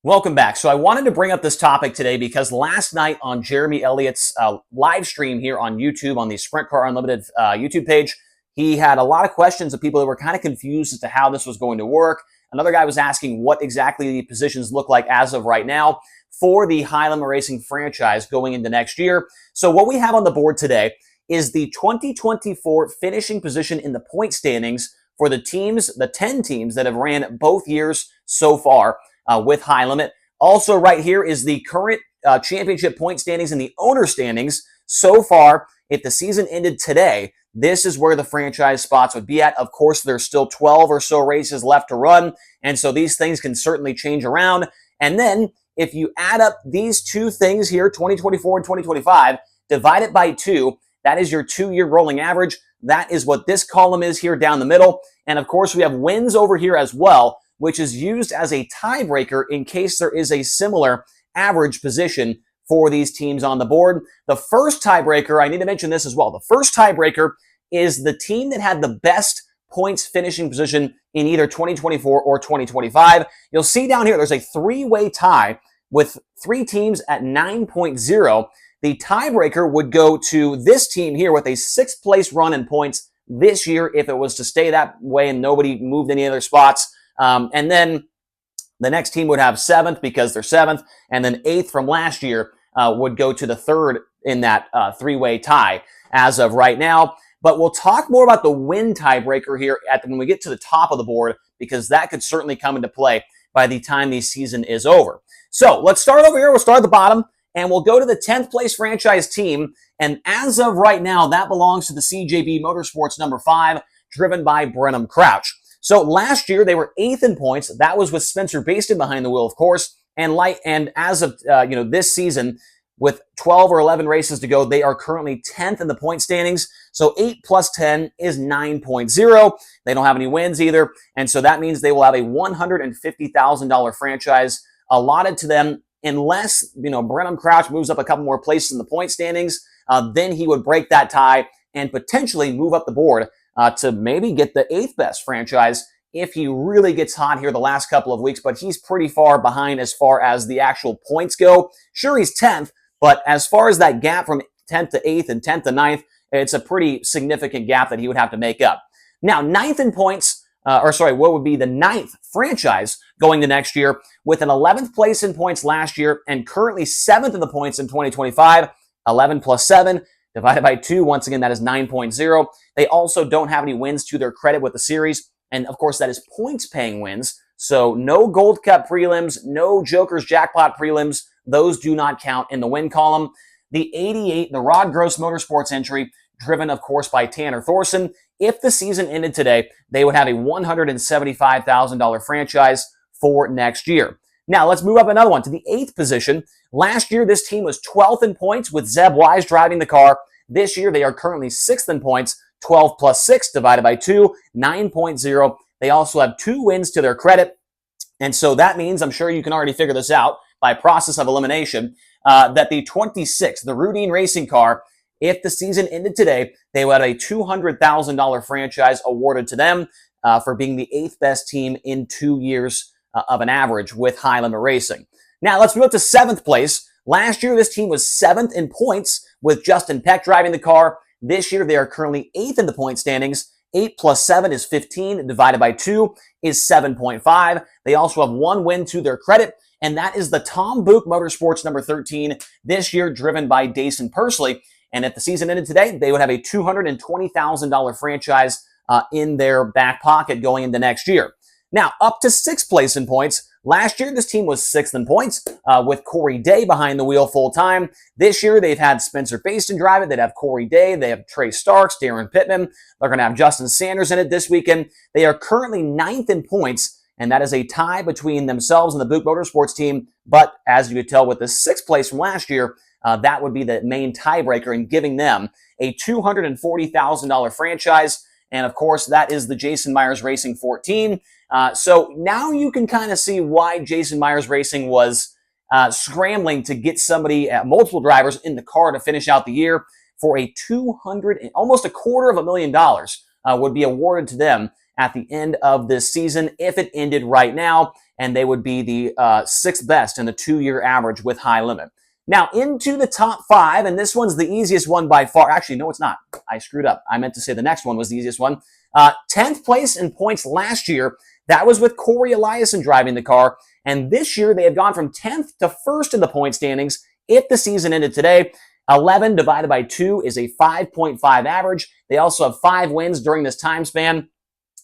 Welcome back. So I wanted to bring up this topic today because last night on Jeremy Elliott's live stream here on YouTube on the Sprint Car Unlimited YouTube page, he had a lot of questions of people that were kind of confused as to how this was going to work. Another guy was asking what exactly the positions look like as of right now for the Highland Racing franchise going into next year. So what we have on the board today is the 2024 finishing position in the point standings for the teams, the 10 teams that have ran both years so far. With high limit. Also right here is the current championship point standings and the owner standings so far. If the season ended today, this is where the franchise spots would be at. Of course, there's still 12 or so races left to run, and so these things can certainly change around. And then if you add up these two things here, 2024 and 2025, divide it by 2, that is your 2-year rolling average. That is what this column is here down the middle. And of course, we have wins over here as well, which is used as a tiebreaker in case there is a similar average position for these teams on the board. The first tiebreaker, I need to mention this as well. The first tiebreaker is the team that had the best points finishing position in either 2024 or 2025. You'll see down here, there's a 3-way tie with 3 teams at 9.0. The tiebreaker would go to this team here with a 6th place run in points this year if it was to stay that way and nobody moved any other spots. And then the next team would have 7th because they're 7th, and then 8th from last year would go to the 3rd in that 3-way tie as of right now. But we'll talk more about the win tiebreaker here when we get to the top of the board, because that could certainly come into play by the time the season is over. So let's start over here. We'll start at the bottom, and we'll go to the 10th place franchise team. And as of right now, that belongs to the CJB Motorsports number 5, driven by Brenham Crouch. So last year they were 8th in points. That was with Spencer Baston behind the wheel, of course. And as of this season, with 12 or 11 races to go, they are currently 10th in the point standings. So 8 plus 10 is 9.0. They don't have any wins either, and so that means they will have a $150,000 franchise allotted to them, unless Brenham Crouch moves up a couple more places in the point standings. Then he would break that tie and potentially move up the board to maybe get the 8th best franchise if he really gets hot here the last couple of weeks. But he's pretty far behind as far as the actual points go. Sure, he's 10th, but as far as that gap from 10th to 8th and 10th to 9th, it's a pretty significant gap that he would have to make up. Now, 9th in points, what would be the 9th franchise going to next year, with an 11th place in points last year and currently 7th in the points in 2025. 11 plus 7 divided by 2, once again, that is 9.0. They also don't have any wins to their credit with the series. And of course, that is points-paying wins. So no Gold Cup prelims, no Joker's Jackpot prelims. Those do not count in the win column. The 88, the Rod Gross Motorsports entry, driven, of course, by Tanner Thorson. If the season ended today, they would have a $175,000 franchise for next year. Now, let's move up another one to the 8th position. Last year, this team was 12th in points with Zeb Wise driving the car. This year, they are currently 6th in points. 12 plus 6 divided by 2, 9.0. They also have 2 wins to their credit. And so that means, I'm sure you can already figure this out by process of elimination, that the 26th, the Rudine Racing car, if the season ended today, they would have a $200,000 franchise awarded to them for being the 8th best team in 2 years of an average with high limit racing. Now let's move up to 7th place. Last year, this team was 7th in points with Justin Peck driving the car. This year, they are currently 8th in the point standings. 8 plus 7 is 15, divided by 2 is 7.5. They also have 1 win to their credit, and that is the Tom Book Motorsports number 13, this year driven by Dason Pursley. And if the season ended today, they would have a $220,000 franchise in their back pocket going into next year. Now, up to 6th place in points. Last year, this team was 6th in points with Corey Day behind the wheel full time. This year, they've had Spencer Baston drive it. They'd have Corey Day. They have Trey Starks, Darren Pittman. They're going to have Justin Sanders in it this weekend. They are currently 9th in points, and that is a tie between themselves and the Book Motorsports team. But as you could tell with the 6th place from last year, that would be the main tiebreaker in giving them a $240,000 franchise. And of course, that is the Jason Myers Racing 14. So now you can kind of see why Jason Myers Racing was scrambling to get somebody, multiple drivers in the car to finish out the year for almost $250,000 would be awarded to them at the end of this season if it ended right now. and they would be the sixth best in the 2-year average with high limit. Now, into the top 5, and this one's the easiest one by far. Actually, no, it's not. I screwed up. I meant to say the next one was the easiest one. 10th place in points last year. That was with Corey Eliason driving the car. And this year, they have gone from 10th to 1st in the point standings if the season ended today. 11 divided by 2 is a 5.5 average. They also have 5 wins during this time span.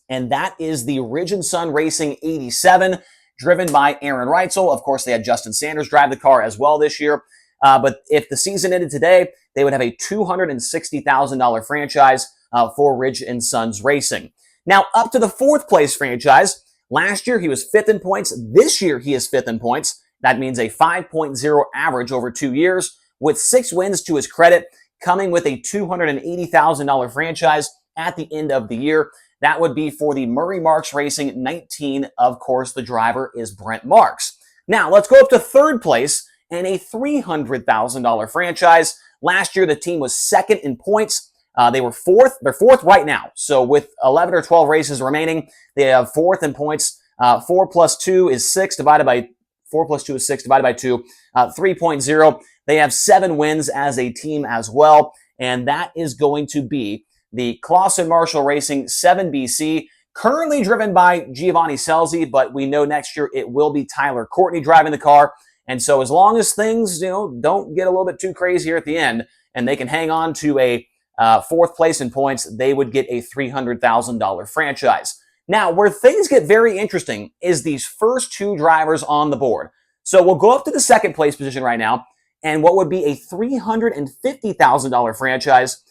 And that is the Ridge and Sun Racing 87, driven by Aaron Reitzel. Of course, they had Justin Sanders drive the car as well this year. But if the season ended today, they would have a $260,000 franchise for Ridge and Sons Racing. Now, up to the 4th place franchise. Last year, he was 5th in points. This year, he is 5th in points. That means a 5.0 average over 2 years, with 6 wins to his credit, coming with a $280,000 franchise at the end of the year. That would be for the Murray Marks Racing 19. Of course, the driver is Brent Marks. Now, let's go up to 3rd place and a $300,000 franchise. Last year, the team was 2nd in points. They were 4th. They're 4th right now. So with 11 or 12 races remaining, they have 4th in points. 4 plus 2 is 6 divided by 4 plus 2 is 6 divided by 2, 3.0. They have 7 wins as a team as well. And that is going to be the Clausen Marshall Racing 7BC, currently driven by Giovanni Scelzi, but we know next year it will be Tyler Courtney driving the car. And so as long as things, don't get a little bit too crazy here at the end, and they can hang on to a 4th place in points, they would get a $300,000 franchise. Now, where things get very interesting is these first 2 drivers on the board. So we'll go up to the 2nd place position right now, and what would be a $350,000 franchise.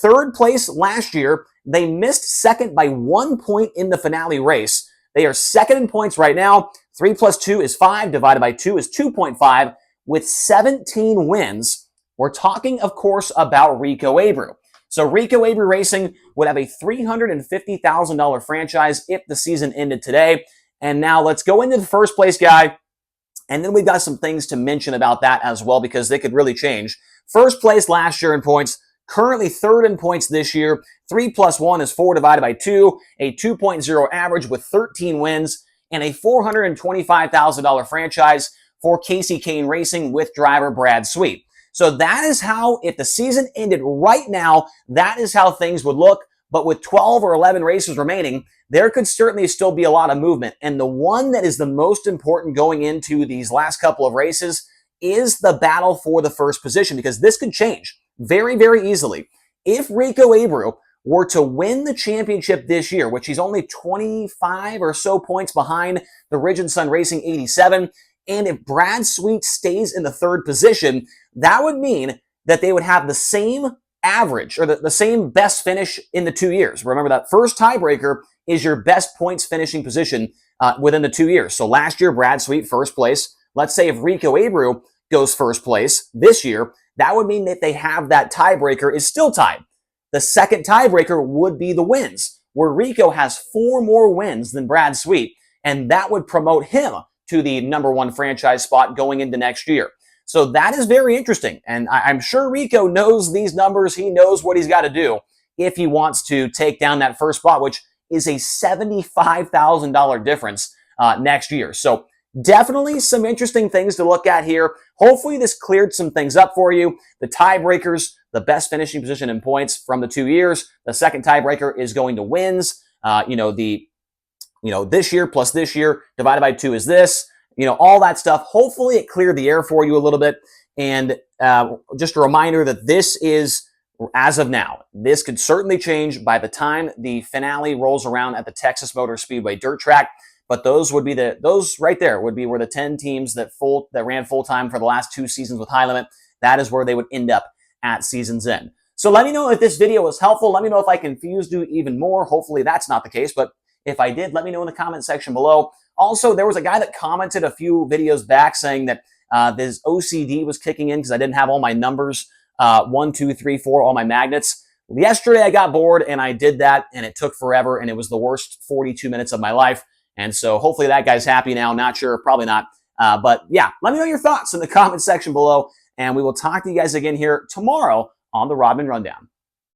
3rd place last year, they missed 2nd by 1 point in the finale race. They are 2nd in points right now. 3 plus 2 is 5, divided by 2 is 2.5, with 17 wins. We're talking, of course, about Rico Abreu. So Rico Abreu Racing would have a $350,000 franchise if the season ended today. And now let's go into the 1st place guy. And then we've got some things to mention about that as well, because they could really change. 1st place last year in points, currently 3rd in points this year. 3 plus 1 is 4 divided by 2, a 2.0 average with 13 wins, and a $425,000 franchise for Casey Kane Racing with driver Brad Sweet. So that is how, if the season ended right now, that is how things would look. But with 12 or 11 races remaining, there could certainly still be a lot of movement. And the one that is the most important going into these last couple of races is the battle for the 1st position, because this could change very, very easily. If Rico Abreu were to win the championship this year, which he's only 25 or so points behind the Ridge and Sun Racing 87, and if Brad Sweet stays in the 3rd position, that would mean that they would have the same average, or the same best finish in the 2 years. Remember, that first tiebreaker is your best points finishing position within the 2 years. So last year, Brad Sweet, 1st place. Let's say if Rico Abreu goes 1st place this year, that would mean that they have that tiebreaker is still tied. The 2nd tiebreaker would be the wins, where Rico has 4 more wins than Brad Sweet, and that would promote him to the number 1 franchise spot going into next year. So that is very interesting, and I'm sure Rico knows these numbers. He knows what he's got to do if he wants to take down that 1st spot, which is a $75,000 difference next year. So definitely some interesting things to look at here. Hopefully this cleared some things up for you. The tiebreakers, the best finishing position in points from the 2 years. The 2nd tiebreaker is going to wins. This year plus this year divided by 2 is this. All that stuff. Hopefully it cleared the air for you a little bit. And just a reminder that this is, as of now, this could certainly change by the time the finale rolls around at the Texas Motor Speedway dirt track. But those would be those right there would be where the 10 teams that ran full time for the last 2 seasons with high limit. That is where they would end up at season's end. So let me know if this video was helpful. Let me know if I confused you even more. Hopefully that's not the case, but if I did, let me know in the comment section below. Also, there was a guy that commented a few videos back saying that this OCD was kicking in because I didn't have all my numbers, 1, 2, 3, 4, all my magnets. Yesterday I got bored and I did that, and it took forever, and it was the worst 42 minutes of my life. And so hopefully that guy's happy now. Not sure, probably not. But yeah, let me know your thoughts in the comment section below, and we will talk to you guys again here tomorrow on the Rodman Rundown.